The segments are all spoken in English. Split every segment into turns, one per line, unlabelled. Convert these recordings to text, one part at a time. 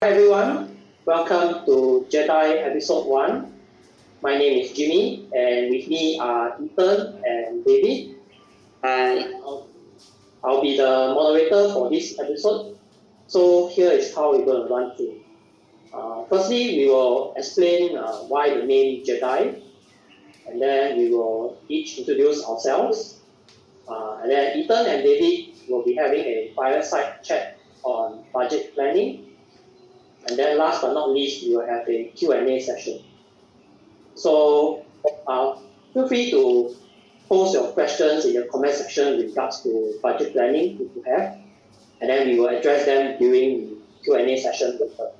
Hi everyone, welcome to JEDi episode 1. My name is Jimmy and with me are Ethan and David.
Hi.
I'll be the moderator for this episode. So here is how we're going to run through. Firstly, we will explain why the name JEDi, and then we will each introduce ourselves. And then Ethan and David will be having a fireside chat on budget planning. And then last but not least, we will have a Q&A session. So feel free to post your questions in the comment section with regards to budget planning if you have. And then we will address them during the Q&A session later.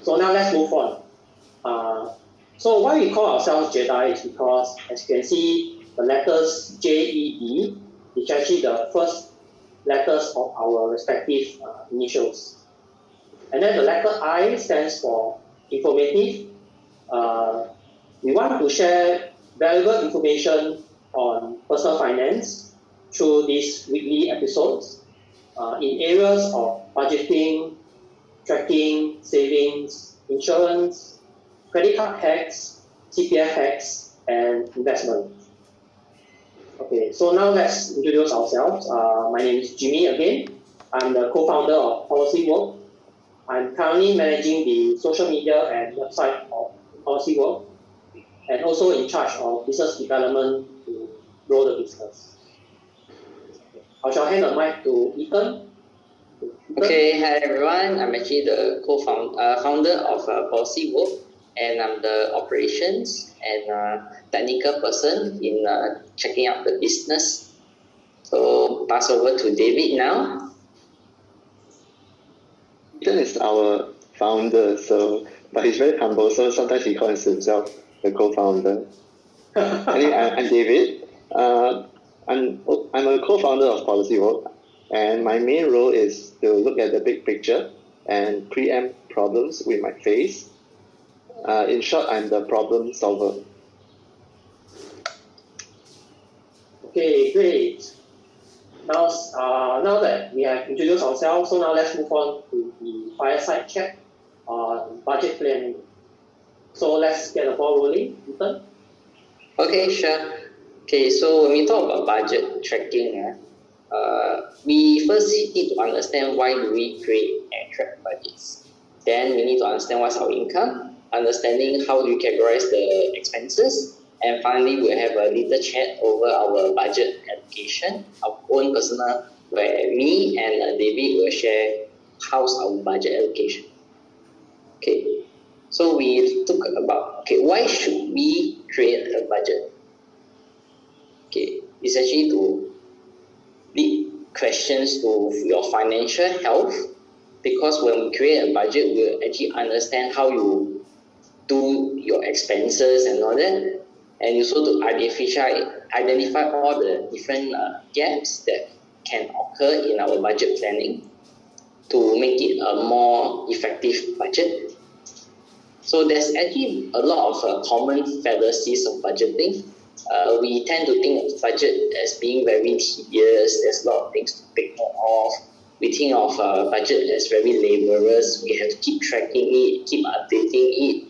So now let's move on. So why we call ourselves JEDi is because, as you can see, the letters JED is actually the first letters of our respective initials. And then the letter I stands for informative. We want to share valuable information on personal finance through these weekly episodes in areas of budgeting, tracking, savings, insurance, credit card hacks, CPF hacks, and investment. Okay, so now let's introduce ourselves. My name is Jimmy again. I'm the co-founder of PolicyWoke. I'm currently managing the social media and website of PolicyWoke and also in charge of business development to grow the business. I shall hand the mic to Ethan.
Okay, hi everyone. I'm actually the founder of PolicyWoke, and I'm the operations and technical person in checking out the business. So pass over to David now.
Ethan is our founder, but he's very humble, so sometimes he calls himself the co-founder. Anyway, I'm David. I'm a co-founder of PolicyWoke, and my main role is to look at the big picture and preempt problems we might face. In short, I'm the problem solver.
Okay, great. Now that we have introduced ourselves, so now let's move on to the fireside chat on budget planning. So let's get the ball rolling, Ethan.
Okay, sure. Okay, so when we talk about budget tracking, we first need to understand why do we create and track budgets. Then we need to understand what's our income, understanding how do we categorize the expenses, and finally we'll have a little chat over our budget allocation, our own personal, where me and David will share how's our budget allocation. Okay, so we talk about why should we create a budget? Okay, it's actually to lead questions to your financial health, because when we create a budget, we'll actually understand how you do your expenses and all that, and also to identify all the different gaps that can occur in our budget planning to make it a more effective budget. So there's actually a lot of common fallacies of budgeting. We tend to think of budget as being very tedious. There's a lot of things to take note of. We think of budget as very laborious. We have to keep tracking it, keep updating it.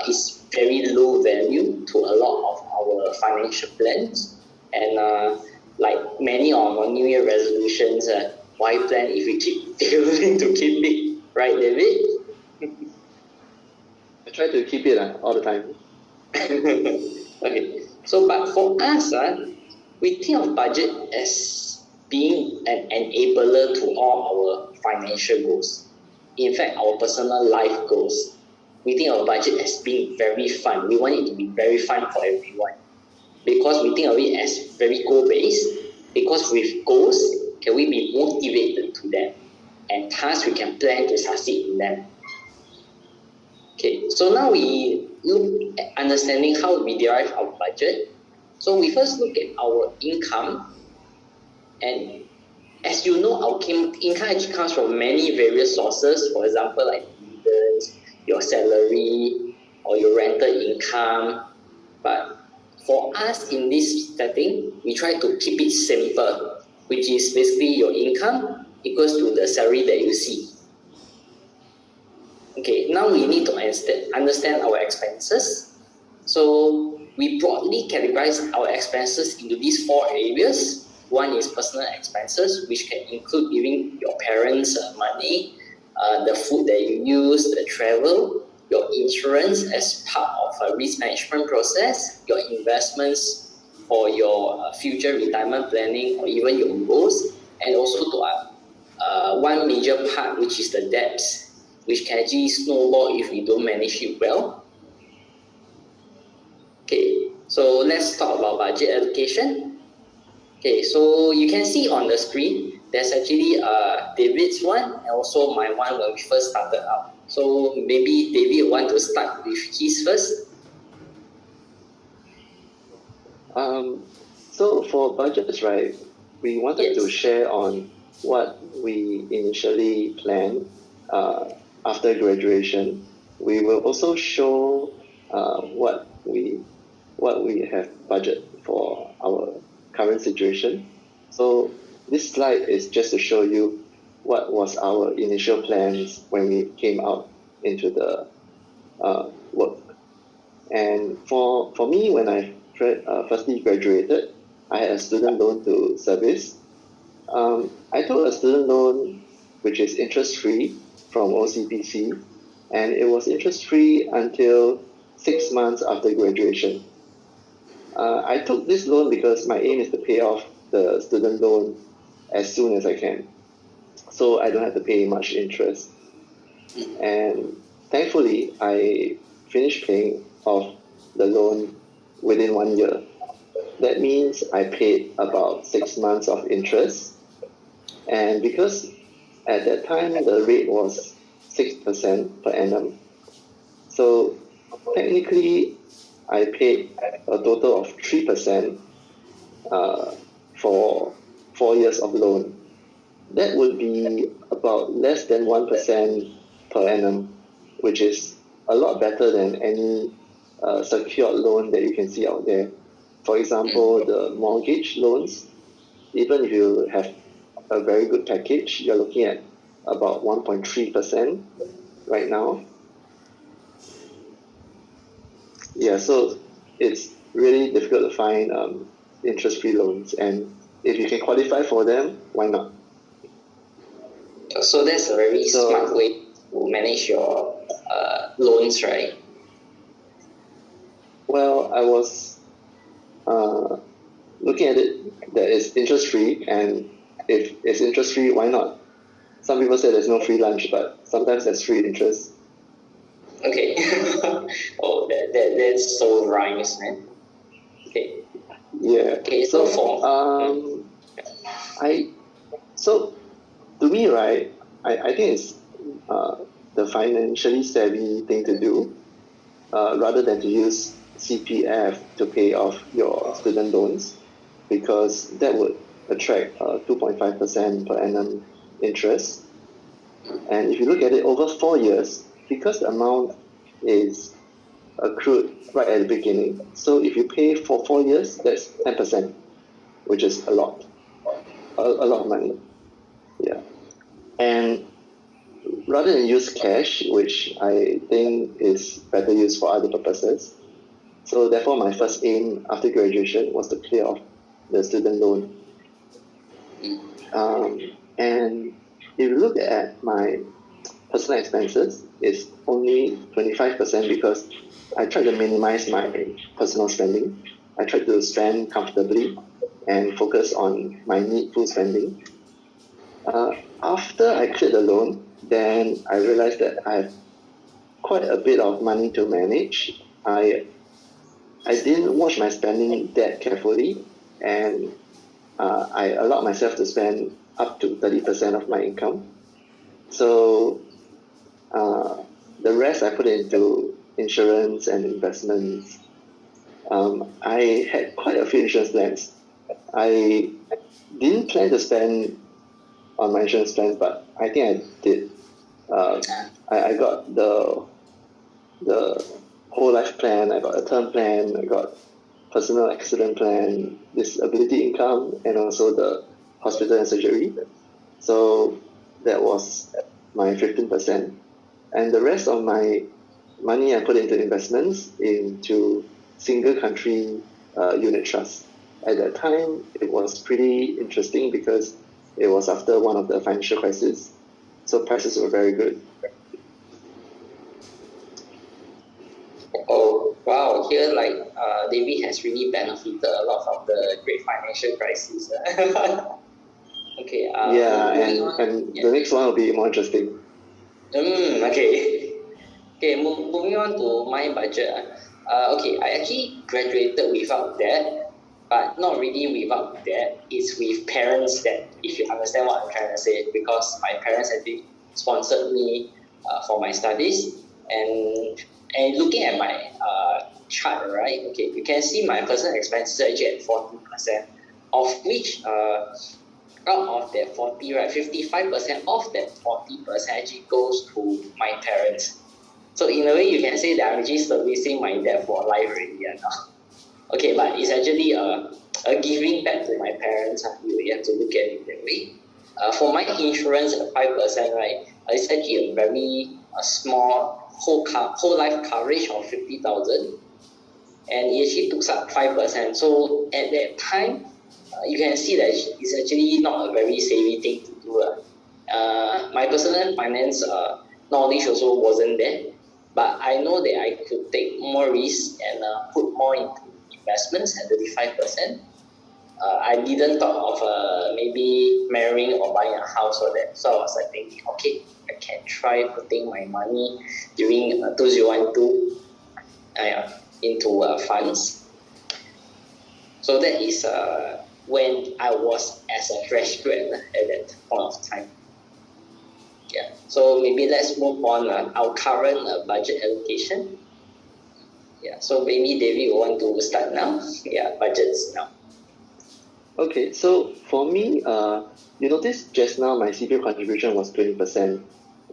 It's very low value to a lot of our financial plans. And like many of our New Year resolutions, why plan if we keep failing to keep it? Right, David?
I try to keep it all the time.
Okay, so but for us, we think of budget as being an enabler to all our financial goals. In fact, our personal life goals. We think of budget as being very fun. We want it to be very fun for everyone, because we think of it as very goal-based. Because with goals, can we be motivated to them, and thus we can plan to succeed in them. Okay, so now we look at understanding how we derive our budget. So we first look at our income, and as you know, our income actually comes from many various sources. For example, like dividends, your salary, or your rental income. But for us in this setting, we try to keep it simple, which is basically your income equals to the salary that you see. Okay, now we need to understand our expenses. So we broadly categorize our expenses into these 4 areas. One is personal expenses, which can include giving your parents money, the food that you use, the travel, your insurance as part of a risk management process, your investments for your future retirement planning or even your goals, and also to one major part, which is the debts, which can actually snowball if we don't manage it well. Okay, so let's talk about budget allocation. Okay, so you can see on the screen, there's actually David's one and also my one when we first started out. So maybe David want to start with his first.
So for budgets, right, we wanted to
Yes.
share on what we initially planned after graduation. We will also show what we have budget for our current situation. So this slide is just to show you what was our initial plans when we came out into the work. And for me, when I firstly graduated, I had a student loan to service. I took a student loan which is interest-free from OCBC, and it was interest-free until 6 months after graduation. I took this loan because my aim is to pay off the student loan as soon as I can, so I don't have to pay much interest. And thankfully, I finished paying off the loan within 1 year. That means I paid about 6 months of interest, and because at that time the rate was 6% per annum, so technically I paid a total of 3% for 4 years of loan. That would be about less than 1% per annum, which is a lot better than any secured loan that you can see out there. For example, the mortgage loans, even if you have a very good package, you're looking at about 1.3% right now. Yeah, so it's really difficult to find interest-free loans, and if you can qualify for them, why not?
So that's a very smart way to manage your loans, right?
Well, I was looking at it that it's interest-free, and if it's interest-free, why not? Some people say there's no free lunch, but sometimes there's free interest.
Okay. Oh, that's so rhymes, man. Okay.
Yeah.
Okay, so for
so to me, right, I think it's the financially savvy thing to do, rather than to use CPF to pay off your student loans, because that would attract 2.5% per annum interest. And if you look at it over 4 years, because the amount is accrued right at the beginning, so if you pay for 4 years, that's 10%, which is a lot of money. Yeah. And rather than use cash, which I think is better used for other purposes, so therefore my first aim after graduation was to clear off the student loan. And if you look at my personal expenses, it's only 25% because I try to minimize my personal spending. I try to spend comfortably and focus on my needful spending. After I cleared the loan, then I realized that I have quite a bit of money to manage. I didn't watch my spending that carefully, and I allowed myself to spend up to 30% of my income. So the rest I put into insurance and investments. I had quite a few insurance plans. I didn't plan to spend on my insurance plans, but I think I did. I got the whole life plan, I got a term plan, I got personal accident plan, disability income, and also the hospital and surgery. So that was my 15%. And the rest of my money I put into investments into single country unit trusts. At that time, it was pretty interesting because it was after one of the financial crises, so prices were very good.
Oh, wow, here David has really benefited a lot from the great financial crisis. Okay.
Yeah,
moving on.
and the next one will be more interesting.
Okay. Okay, moving on to my budget. Okay, I actually graduated without debt, but not really without debt. It's with parents' debt, if you understand what I'm trying to say, because my parents actually sponsored me for my studies. And looking at my chart, right? Okay, you can see my personal expenses actually at 40%, of which out of that 40, right, 55% of that 40% actually goes to my parents. So in a way, you can say that I'm actually servicing my debt for life already. Okay, but it's actually a giving back to my parents. You have to look at it that way. For my insurance at 5%, right, it's actually a very small whole life coverage of 50,000, and it actually took up 5%. So at that time, you can see that it's actually not a very savvy thing to do. My personal finance knowledge also wasn't there, but I know that I could take more risks and put more into investments at 35%. I didn't thought of maybe marrying or buying a house or that. So I was like thinking, okay, I can try putting my money during 2012 into funds. So that is when I was as a fresh grad at that point of time. Yeah. So maybe let's move on our current budget allocation. Yeah. So maybe David will want to start now. Yeah, budgets now.
Okay, so for me, you notice just now my CPF contribution was 20%,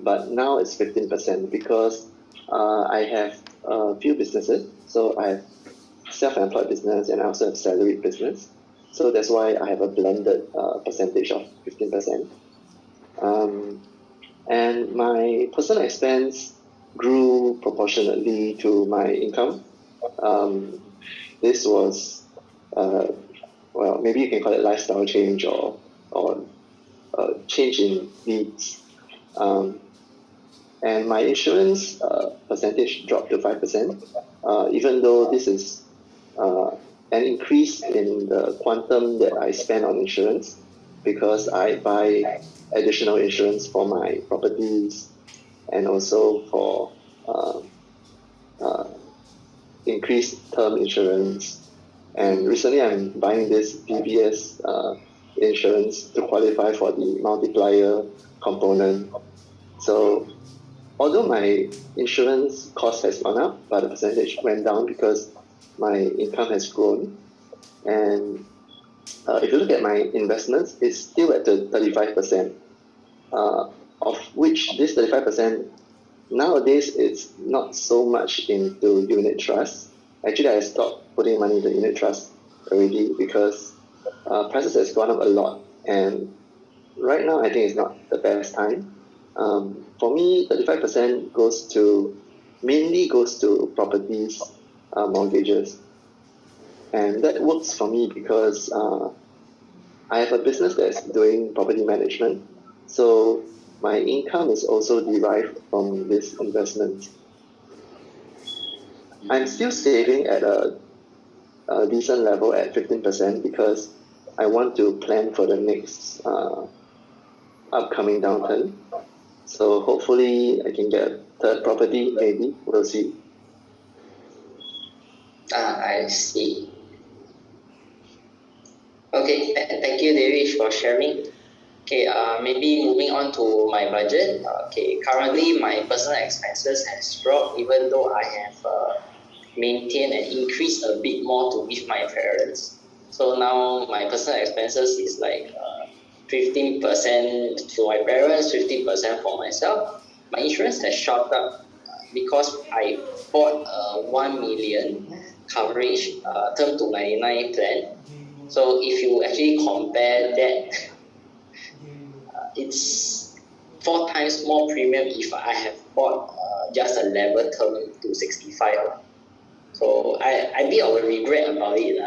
but now it's 15% because I have a few businesses. So I have self-employed business and I also have salaried business. So that's why I have a blended percentage of 15%. And my personal expense grew proportionately to my income. This was well, maybe you can call it lifestyle change or change in needs. And my insurance percentage dropped to 5%, even though this is an increase in the quantum that I spend on insurance because I buy additional insurance for my properties and also for increased term insurance. And recently I'm buying this DBS insurance to qualify for the multiplier component. So although my insurance cost has gone up, but the percentage went down because my income has grown. And if you look at my investments, it's still at the 35%, of which this 35% nowadays it's not so much into unit trust. Actually, I stopped putting money into unit trust already because prices has gone up a lot, and right now I think it's not the best time. For me, 35% mainly goes to properties, mortgages, and that works for me because I have a business that's doing property management, so my income is also derived from this investment. I'm still saving at a decent level at 15% because I want to plan for the next upcoming downturn. So hopefully I can get a third property, maybe. We'll see.
I see. Okay, thank you, David, for sharing. Okay, maybe moving on to my budget. Okay, currently my personal expenses has dropped even though I have maintained and increased a bit more to give my parents. So now my personal expenses is like 15% to my parents, 50% for myself. My insurance has shot up because I bought a 1 million coverage term to 99 plan. So if you actually compare that, it's 4 times more premium if I have bought just a level term to 65. So I bit of a regret about it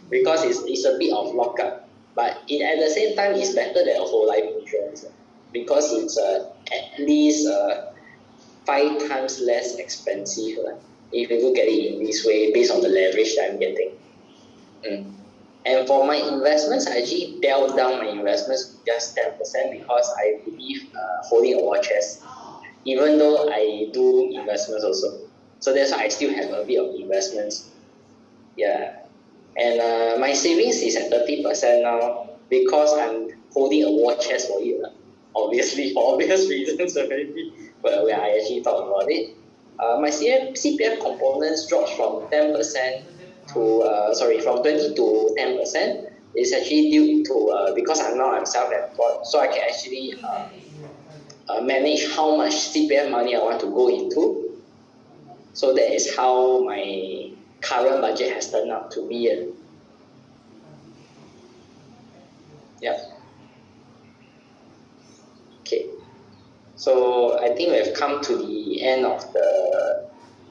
because it's a bit of lockup. But at the same time, it's better than a whole life insurance because it's at least 5 times less expensive if you look at it in this way based on the leverage that I'm getting. And for my investments, I actually dialed down my investments to just 10% because I believe holding a war chest, even though I do investments also. So that's why I still have a bit of investments. Yeah. And my savings is at 30% now because I'm holding a war chest for it. Obviously, for obvious reasons already. But when I actually thought about it, my CPF components drops from 10% from 20 to 10%. It's actually due to because I'm self-employed, so I can actually manage how much CPF money I want to go into. So that is how my current budget has turned out to be. Yeah. Okay. So I think we have come to the end of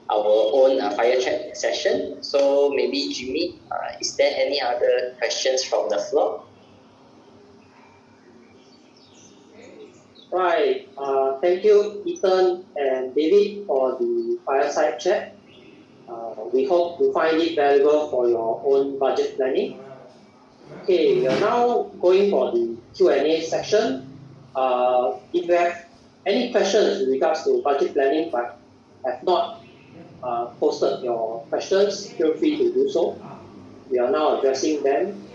our own fire chat session. So maybe Jimmy, is there any other questions from the floor?
Right. Thank you, Ethan and David, for the fireside chat. We hope you find it valuable for your own budget planning. Okay, we are now going for the Q&A section. If you have any questions in regards to budget planning but have not posted your questions, feel free to do so. We are now addressing them.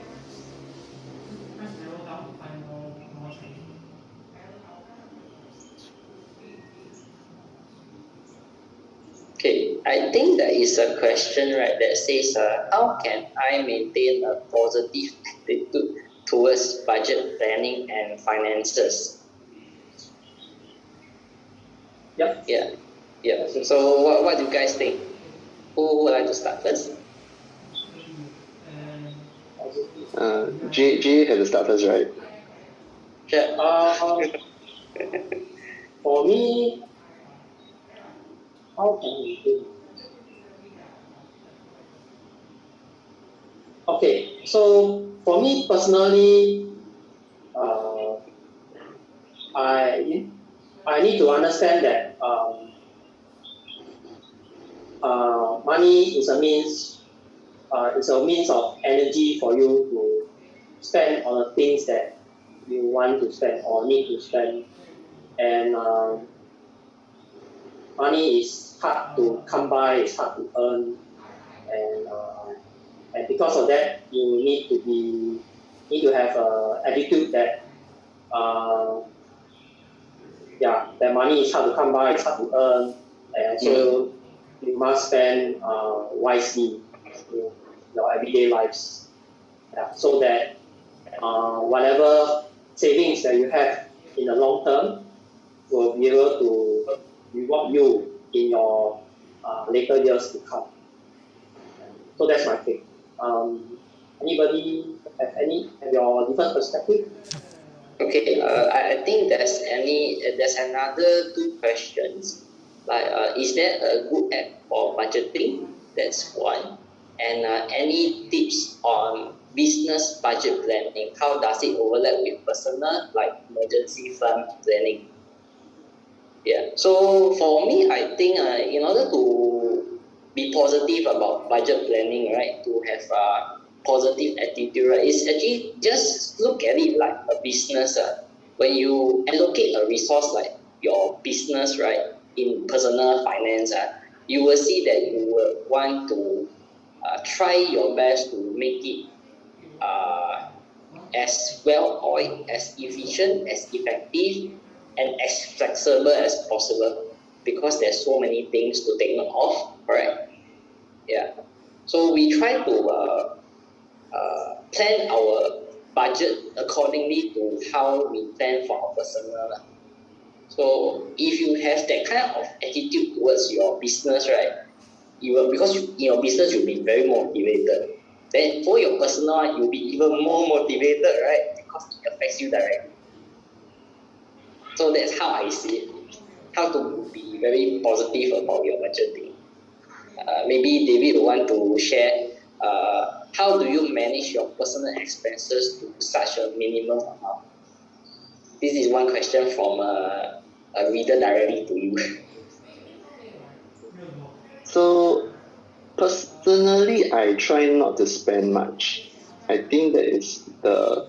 Okay, I think there is a question, right, that says, how can I maintain a positive attitude towards budget planning and finances?
Yep.
Yeah. So what do you guys think? Who would like to start first?
G has to start first, right?
Sure.
For me, how can we do? Okay, so for me personally, I need to understand that money is a means. It's a means of energy for you to spend on the things that you want to spend or need to spend, and money is hard to come by, it's hard to earn, and because of that, you need to have an attitude that that money is hard to come by, it's hard to earn, and so you must spend wisely in your everyday lives, so that whatever savings that you have in the long term will be able to reward you in your later years to come. So that's my take. Anybody have your different perspective?
Okay, I think there's another 2 questions. Like, is there a good app for budgeting? That's one. And any tips on business budget planning? How does it overlap with personal, like emergency fund planning? Yeah. So for me, I think in order to be positive about budget planning, right, to have a positive attitude, right, is actually just look at it like a business. When you allocate a resource like your business, right, in personal finance, you will see that you will want to try your best to make it as well oiled, as efficient, as effective, and as flexible as possible, because there's so many things to take note of, correct? Yeah. So we try to plan our budget accordingly to how we plan for our personal. So if you have that kind of attitude towards your business, right, because in your business you'll be very motivated. Then for your personal, you'll be even more motivated, right? Because it affects you directly. So that's how I see it. how to be very positive about your budgeting. Maybe David will want to share how do you manage your personal expenses to such a minimum amount? This is one question from a reader directly to you.
So personally, I try not to spend much. I think that is the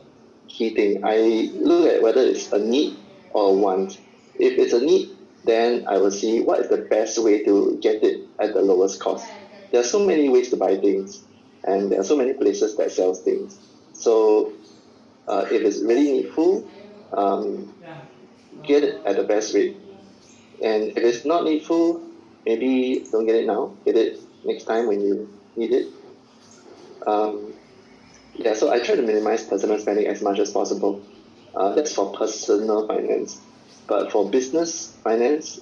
key thing. I look at whether it's a need or a want. If it's a need, then I will see what is the best way to get it at the lowest cost. There are so many ways to buy things, and there are so many places that sells things. So if it's really needful, get it at the best rate. And if it's not needful, maybe don't get it now. Get it next time when you need it. So I try to minimize personal spending as much as possible. That's for personal finance. But for business finance,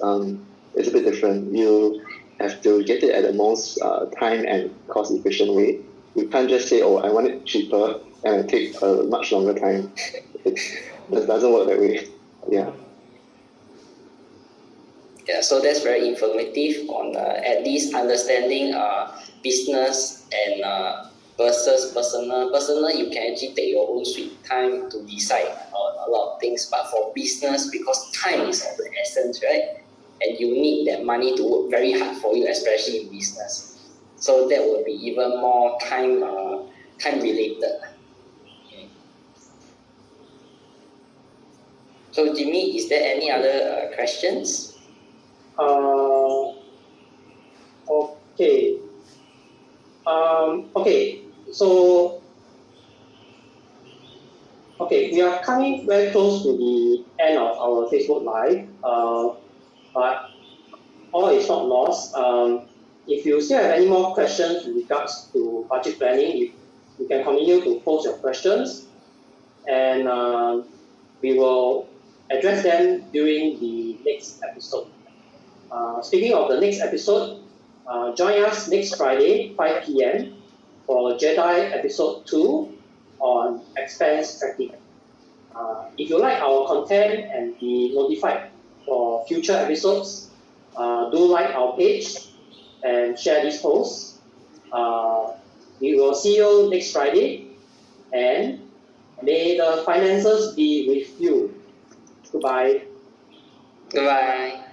it's a bit different. You have to get it at the most time and cost efficient way. You can't just say, oh, I want it cheaper and take a much longer time. It doesn't work that way. Yeah.
Yeah, so that's very informative on at least understanding business and versus personal. Personal, you can actually take your own sweet time to decide on a lot of things. But for business, because time is of the essence, right? And you need that money to work very hard for you, especially in business. So that will be even more time related. So Jimmy, is there any other questions?
Okay. So we are coming very close to the end of our Facebook Live, but all is not lost. If you still have any more questions with regards to budget planning, you can continue to post your questions, and we will address them during the next episode. Speaking of the next episode, join us next Friday, 5 p.m. for JEDi episode 2 on expense tracking. If you like our content and be notified for future episodes, do like our page and share this post. We will see you next Friday, and may the finances be with you. Goodbye.
Goodbye.